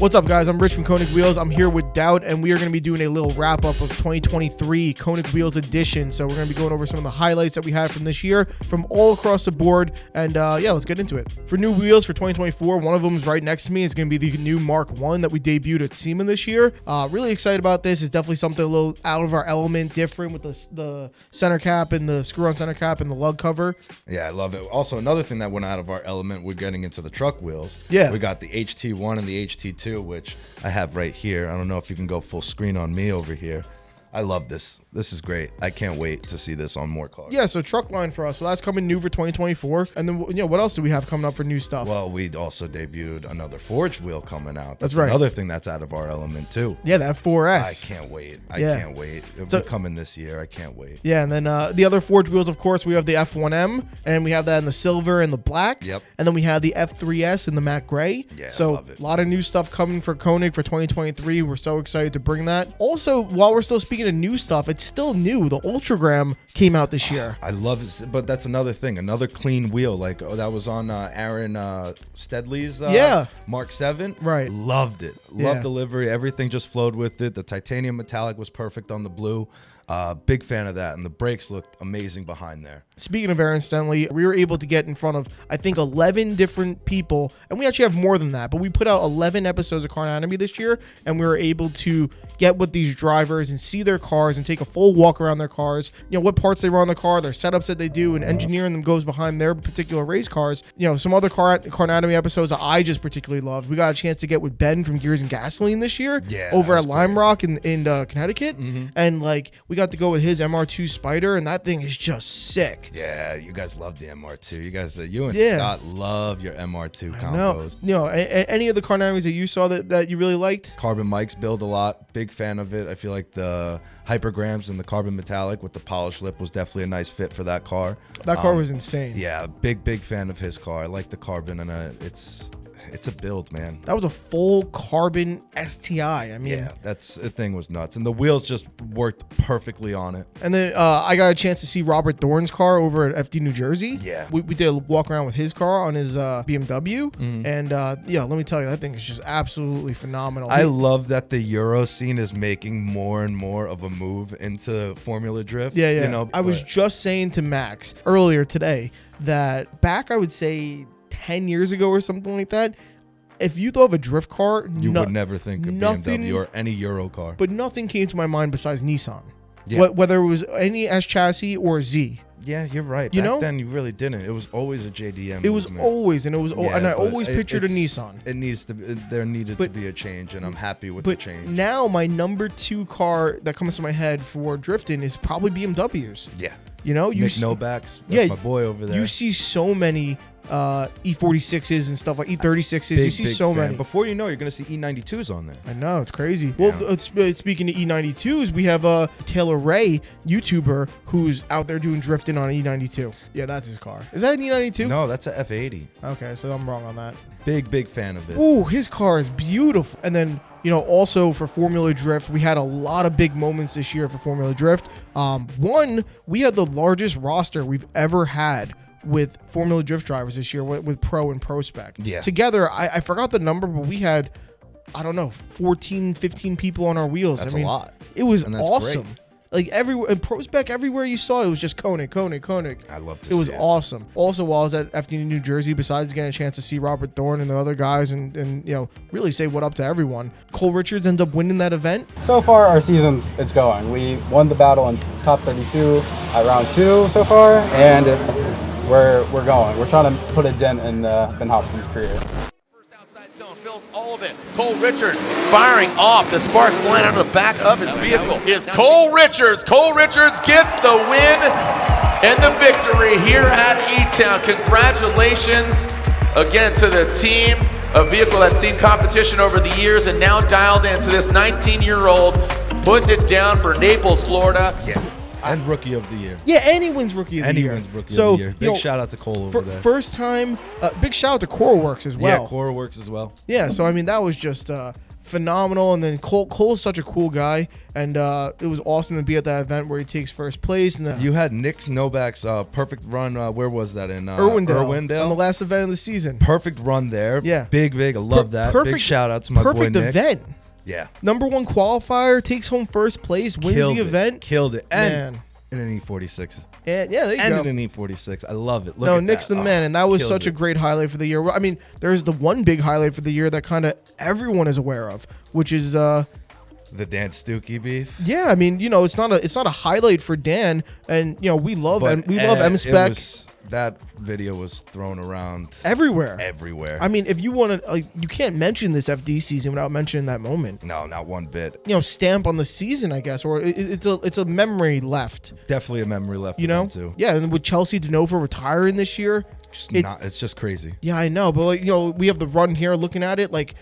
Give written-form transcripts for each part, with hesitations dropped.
What's up, guys? I'm Rich from Koenig Wheels. I'm here with Dowd, and we are going to be doing a little wrap-up of 2023 Koenig Wheels edition. So we're going to be going over some of the highlights that we had from this year from all across the board. And yeah, let's get into it. For new wheels for 2024, one of them is right next to me. It's going to be the new Mark 1 that we debuted at SEMA this year. Really excited about this. It's definitely something a little out of our element, different with the center cap and the screw-on center cap and the lug cover. Yeah, I love it. Also, another thing that went out of our element, we're getting into the truck wheels. Yeah. We got the HT1 and the HT2, which I have right here. I don't know if you can go full screen on me over here. I love this. This is great. I can't wait to see this on more cars. Yeah, so truck line for us. So that's coming new for 2024. And then, what else do we have coming up for new stuff? Well, we also debuted another forged wheel coming out. That's right. Another thing that's out of our element, too. Yeah, that 4S. I can't wait. I can't wait. It'll be coming this year. I can't wait. Yeah, and then the other forged wheels, of course, we have the F1M, and we have that in the silver and the black. Yep. And then we have the F3S in the matte gray. Yeah, so I love it. A lot of new stuff coming for Koenig for 2023. We're so excited to bring that. Also, while we're still speaking of new stuff, it's still new. The Ultragram came out this year. I love it, but that's another thing. Another clean wheel. Like, that was on Aaron Stedley's Mark 7. Right. Loved it. Loved Yeah. the livery. Everything just flowed with it. The titanium metallic was perfect on the blue. Big fan of that. And the brakes looked amazing behind there. Speaking of Aaron Stenley, we were able to get in front of, I think, 11 different people. And we actually have more than that. But we put out 11 episodes of Car Anatomy this year. And we were able to get with these drivers and see their cars and take a full walk around their cars. You know, what parts they run on the car, their setups that they do, and engineering them goes behind their particular race cars. You know, some other Car Anatomy episodes that I just particularly loved. We got a chance to get with Ben from Gears and Gasoline this year. Yeah, over at that was Lime great. Rock in Connecticut. And, like, we got to go with his MR2 Spider, and that thing is just sick. Yeah, you guys love the MR2. You guys, you and Yeah. Scott love your MR2 No, combos. you know, any of the Car Anatomies that you saw that you really liked? Carbon mics build a lot. Big fan of it. I feel like the hypergrams and the carbon metallic with the polished lip was definitely a nice fit for that car. That car was insane. Yeah, big fan of his car. I like the carbon, and it's a build, man. That was a full carbon STI. I mean, Yeah, the thing was nuts, and the wheels just worked perfectly on it. And then I got a chance to see Robert Thorne's car over at FD New Jersey. Yeah. We did a walk around with his car on his BMW. And yeah, let me tell you, that thing is just absolutely phenomenal. I love that the Euro scene is making more and more of a move into Formula Drift. Yeah. You know, I was just saying to Max earlier today that back, I would say 10 years ago or something like that, if you thought of a drift car, you would never think of BMW or any Euro car. But nothing came to my mind besides Nissan. Yeah. Whether it was any S chassis or Z. Yeah, you're right. You Back know? then you really didn't. It was always a JDM. It was movement. always, and I always but pictured a it's- Nissan. It needs to. There needed to be a change, and I'm happy with the But change. now my number 2 car that comes to my head for drifting is probably BMWs. Yeah. You know, Nick Novak's. That's yeah, my boy over there. You see so many E46s and stuff like E36s. Big, you see big so fan. many. Before you know, you're gonna see E92s on there. I know, it's crazy. Yeah. Well, speaking of E92s, we have Taylor Ray, YouTuber, who's out there doing drifting on an E92. Yeah, that's his car. Is that an E92? No, that's a F80. Okay, so I'm wrong on that. Big fan of it. Ooh, his car is beautiful. And then, you know, also for Formula Drift, we had a lot of big moments this year for Formula Drift. One, we had the largest roster we've ever had with Formula Drift drivers this year with Pro and Pro Spec. Yeah. Together, I forgot the number, but we had, I don't know, 14, 15 people on our wheels. That's I mean, a lot. It was And that's awesome. great. Like everywhere, in Pro Spec, everywhere you saw it was just Koenig. I love to see It was it. awesome. Also, while I was at FD New Jersey, besides getting a chance to see Robert Thorne and the other guys and you know, really say what up to everyone, Cole Richards ends up winning that event. So far, our season's it's going. We won the battle in top 32 at round 2 so far, and we're going. We're trying to put a dent in Ben Hobson's career. First outside zone, fills all of it. Cole Richards firing off. The sparks flying out of the back of his vehicle. Is Cole Richards. Cole Richards gets the win and the victory here at E-Town. Congratulations again to the team. A vehicle that's seen competition over the years and now dialed into this 19-year-old, putting it down for Naples, Florida. Yeah. And Rookie of the Year. Yeah, and he wins Rookie of the Year. Anyone's Rookie So, of the Year. you Big know, shout out to Cole over there. First time, big shout out to CoreWorks as well. Yeah, Cora works as well. Yeah, so I mean, that was just phenomenal. And then Cole's such a cool guy, and it was awesome to be at that event where he takes first place. And You had Nick Novak's perfect run. Where was that in Irwindale on the last event of the season. Perfect run there. Yeah, big. I love that. Perfect, big shout out to my boy Nick. Perfect event. Yeah. Number 1 qualifier, takes home first place, wins Killed the event. Killed it. And Man. in an E46. And yeah, there you And go. in an E46. I love it. Look No, at Nick's that. the man, and that was kills such a it. great highlight for the year. I mean, there's the one big highlight for the year that kind of everyone is aware of, which is The Dan Stuckey beef. yeah. I mean, it's not a highlight for Dan, and we love M-Spec That video was thrown around everywhere. everywhere. I mean, if you want to, you can't mention this FD season without mentioning that moment. No, not one bit. Stamp on the season, I guess, or it's a memory left. Definitely a memory left for them too. Yeah, and with Chelsea DeNova retiring this year, It's just crazy. yeah, I know, but we have the run here looking at it like,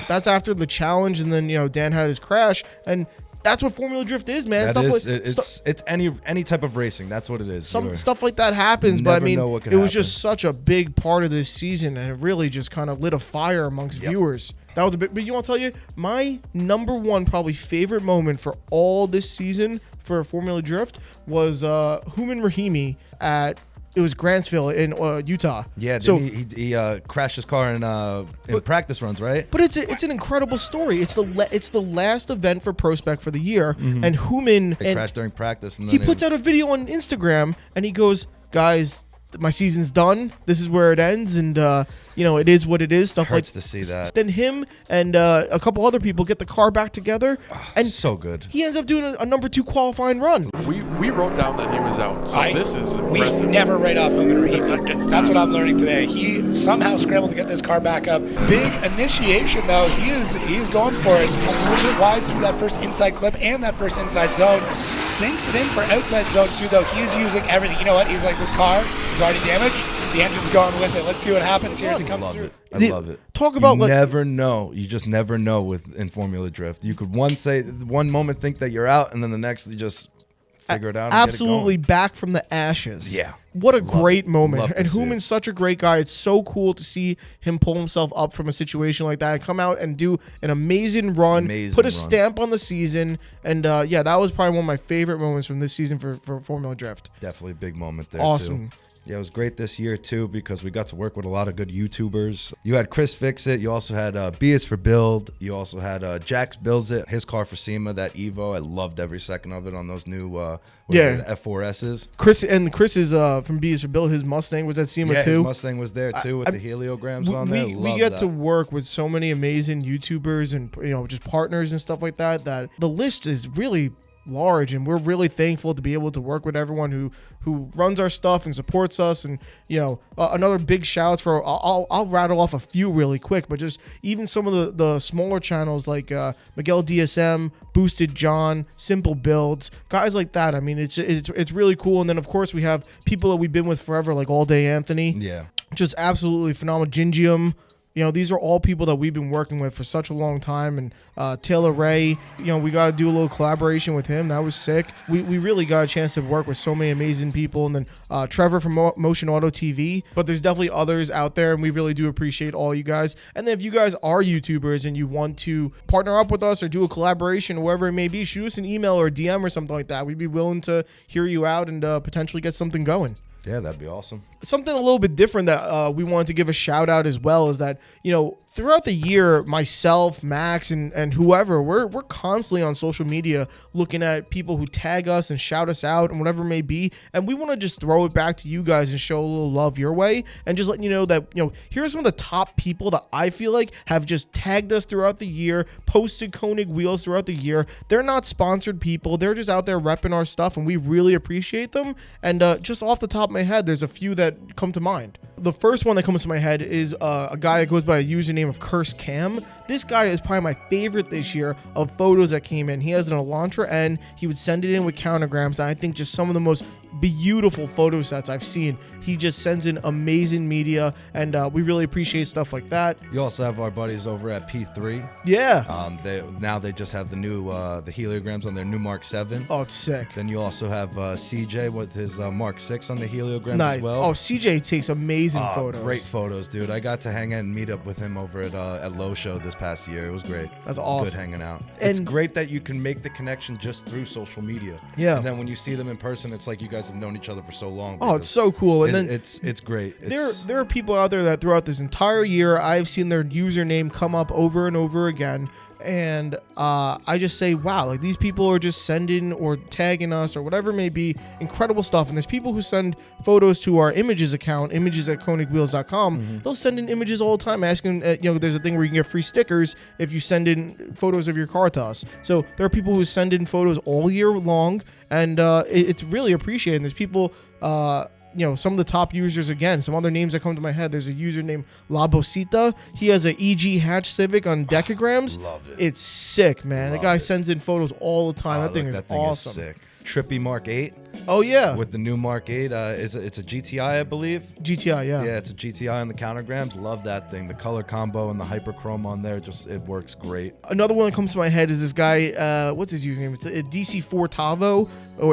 that's after the challenge, and then Dan had his crash, and that's what Formula Drift is, man. It's any type of racing. That's what it is. Stuff like that happens, but I never mean, know what could it was happen. just such a big part of this season, and it really just kind of lit a fire amongst viewers. That was a bit, but you want to tell you, my number 1 probably favorite moment for all this season for Formula Drift was Hooman Rahimi at. It was Grantsville in Utah. Yeah, so he crashed his car in practice runs, right? But it's an incredible story. It's the last event for Prospect for the year, and Hooman Crashed during practice, and then he puts out a video on Instagram, and he goes, "Guys, my season's done. This is where it ends, and it is what it is." Stuff Hurts like to see that. Then him and a couple other people get the car back together, and so good. he ends up doing a number 2 qualifying run. We wrote down that he was out, so this is We impressive. never write off Hooman Rahimi. That's what I'm learning today. He somehow scrambled to get this car back up. Big initiation, though. He's going for it. A little bit wide through that first inside clip and that first inside zone. Sinks it in for outside zone, too, though. He's using everything. You know what? He's like, this car is already damaged. The engine's going with it. Let's see what happens here as it comes through. I love it. Talk about you never know. You just never know in Formula Drift. You could one moment think that you're out, and then the next you just figure it out. And absolutely get it going. back from the ashes. Yeah. What a great moment. Love to And see Hooman's it. such a great guy. It's so cool to see him pull himself up from a situation like that and come out and do an amazing run, put a stamp on the season. And that was probably one of my favorite moments from this season for Formula Drift. Definitely a big moment there. Awesome. Too. Yeah, it was great this year too because we got to work with a lot of good YouTubers. You had Chris Fix It. You also had B is for Build. You also had Jax Builds It. His car for SEMA, that Evo. I loved every second of it on those new F4Ss. Chris is from B is for Build. His Mustang was at SEMA too. His Mustang was there too with the heliograms on there. We get to work with so many amazing YouTubers and just partners and stuff like that. That the list is really large, and we're really thankful to be able to work with everyone who runs our stuff and supports us. And another big shouts for I'll rattle off a few really quick, but just even some of the smaller channels like Miguel DSM, Boosted John, Simple Builds, guys like that. I mean, it's really cool. And then of course we have people that we've been with forever, like All Day Anthony. Yeah, just absolutely phenomenal. Gingium. These are all people that we've been working with for such a long time. And Taylor Ray, we got to do a little collaboration with him. That was sick. We really got a chance to work with so many amazing people. And then Trevor from Motion Auto TV. But there's definitely others out there, and we really do appreciate all you guys. And then if you guys are YouTubers and you want to partner up with us or do a collaboration, wherever it may be, shoot us an email or a DM or something like that. We'd be willing to hear you out and potentially get something going. Yeah, that'd be awesome. Something a little bit different that we wanted to give a shout out as well is that, throughout the year, myself, Max, and whoever, we're constantly on social media looking at people who tag us and shout us out and whatever it may be. And we want to just throw it back to you guys and show a little love your way and just letting you know that, here are some of the top people that I feel like have just tagged us throughout the year, posted Koenig wheels throughout the year. They're not sponsored people. They're just out there repping our stuff, and we really appreciate them. And just off the top of my head, there's a few that come to mind. The first one that comes to my head is a guy that goes by a username of Curse Cam. This guy is probably my favorite this year of photos that came in. He has an Elantra N. He would send it in with countergrams, and I think just some of the most beautiful photo sets I've seen. He just sends in amazing media, and we really appreciate stuff like that. You also have our buddies over at P3. Yeah. They just have the new the heliograms on their new Mark 7. Oh, it's sick. Then you also have CJ with his Mark 6 on the heliograms Nice. as well. Oh, CJ takes amazing photos. Great photos, dude. I got to hang out and meet up with him over at Low Show this past year. It was great. That's It was awesome. Good hanging out. And- It's great that you can make the connection just through social media. Yeah. And then when you see them in person, it's like you guys have known each other for so long. Oh, it's so cool. And then it's great. there are people out there that throughout this entire year, I've seen their username come up over and over again. And I just say, wow, like these people are just sending or tagging us or whatever it may be, incredible stuff. And there's people who send photos to our images account, images@koenigwheels.com. They'll send in images all the time asking, there's a thing where you can get free stickers if you send in photos of your car to us. So there are people who send in photos all year long, and it's really appreciated. And there's people... some of the top users, again, some other names that come to my head. There's a user named La Bosita. He has an EG Hatch Civic on decagrams. Love it. It's sick, man. The Love guy it. sends in photos all the time. That thing is awesome. sick. Trippy Mark 8 Oh, yeah. with the new Mark 8. It's a GTI, I believe. GTI, yeah. Yeah, it's a GTI on the countergrams. Love that thing. The color combo and the hyperchrome on there, it works great. Another one that comes to my head is this guy, what's his username? It's a DC4 Tavo,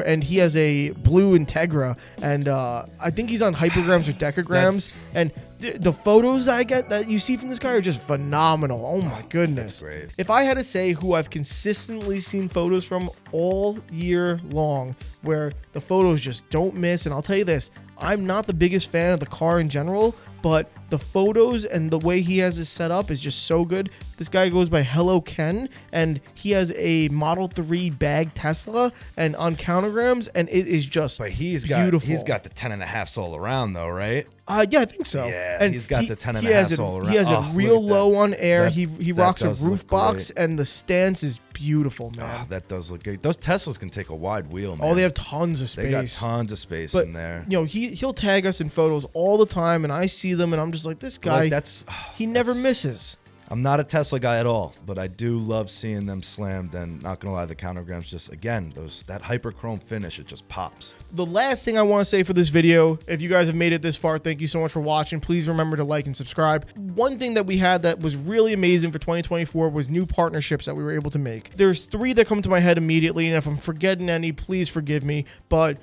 and he has a blue Integra, and I think he's on hypergrams or decagrams, and the photos I get that you see from this guy are just phenomenal. Oh my goodness. That's great. If I had to say who I've consistently seen photos from all year long, where the photos just don't miss, and I'll tell you this, I'm not the biggest fan of the car in general, but the photos and the way he has it set up is just so good. This guy goes by Hello Ken, and he has a Model 3 bag Tesla and on countergrams, and it is just But he's beautiful. got the 10.5 all around though, right? Yeah, I think so. Yeah, and he's got the 10 and he a half has it- all around. He has Oh, it look real at that. low on air. That- he that rocks a does roof look box, great. and the stance is beautiful, man. Oh, that does look great. Those Teslas can take a wide wheel, man. Oh, they have tons of space. They got tons of space But in there. he'll tag us in photos all the time, and I see them, and I'm just like, this guy. Like, he never misses. I'm not a Tesla guy at all, but I do love seeing them slammed. And not gonna lie, the countergrams just again that hyperchrome finish, it just pops. The last thing I want to say for this video, if you guys have made it this far, thank you so much for watching. Please remember to like and subscribe. One thing that we had that was really amazing for 2024 was new partnerships that we were able to make. There's 3 that come to my head immediately, and if I'm forgetting any, please forgive me. But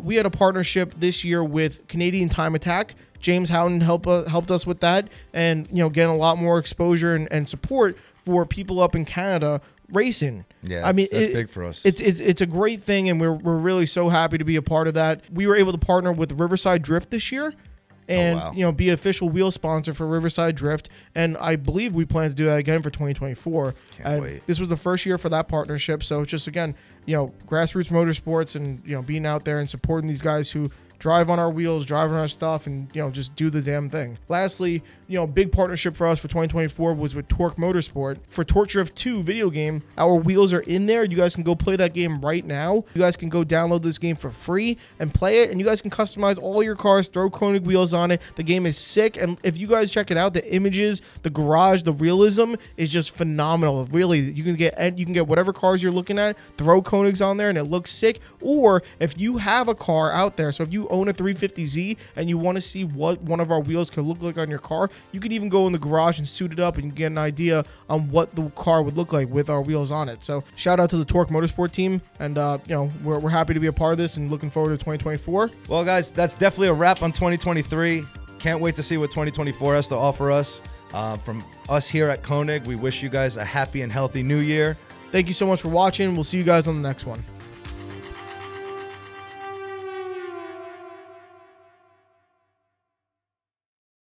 we had a partnership this year with Canadian Time Attack. James Howden helped us with that, and getting a lot more exposure and support for people up in Canada racing. Yeah, I mean, that's big for us. It's a great thing, and we're really so happy to be a part of that. We were able to partner with Riverside Drift this year, and wow. be official wheel sponsor for Riverside Drift, and I believe we plan to do that again for 2024. Can't wait. This was the first year for that partnership, so it's just again, grassroots motorsports, and being out there and supporting these guys who drive on our wheels, drive on our stuff, and just do the damn thing. Lastly, big partnership for us for 2024 was with Torque Motorsport. For Torque Drift 2 video game, our wheels are in there. You guys can go play that game right now. You guys can go download this game for free and play it, and you guys can customize all your cars, throw Koenig wheels on it. The game is sick, and if you guys check it out, the images, the garage, the realism is just phenomenal. Really, you can get whatever cars you're looking at, throw Koenigs on there, and it looks sick. Or if you have a car out there, so if you own a 350Z and you want to see what one of our wheels could look like on your car, you can even go in the garage and suit it up and get an idea on what the car would look like with our wheels on it. So shout out to the Torque Motorsport team, and we're happy to be a part of this and looking forward to 2024. Well, guys, that's definitely a wrap on 2023. Can't wait to see what 2024 has to offer us. From us here at Koenig, we wish you guys a happy and healthy new year. Thank you so much for watching. We'll see you guys on the next one.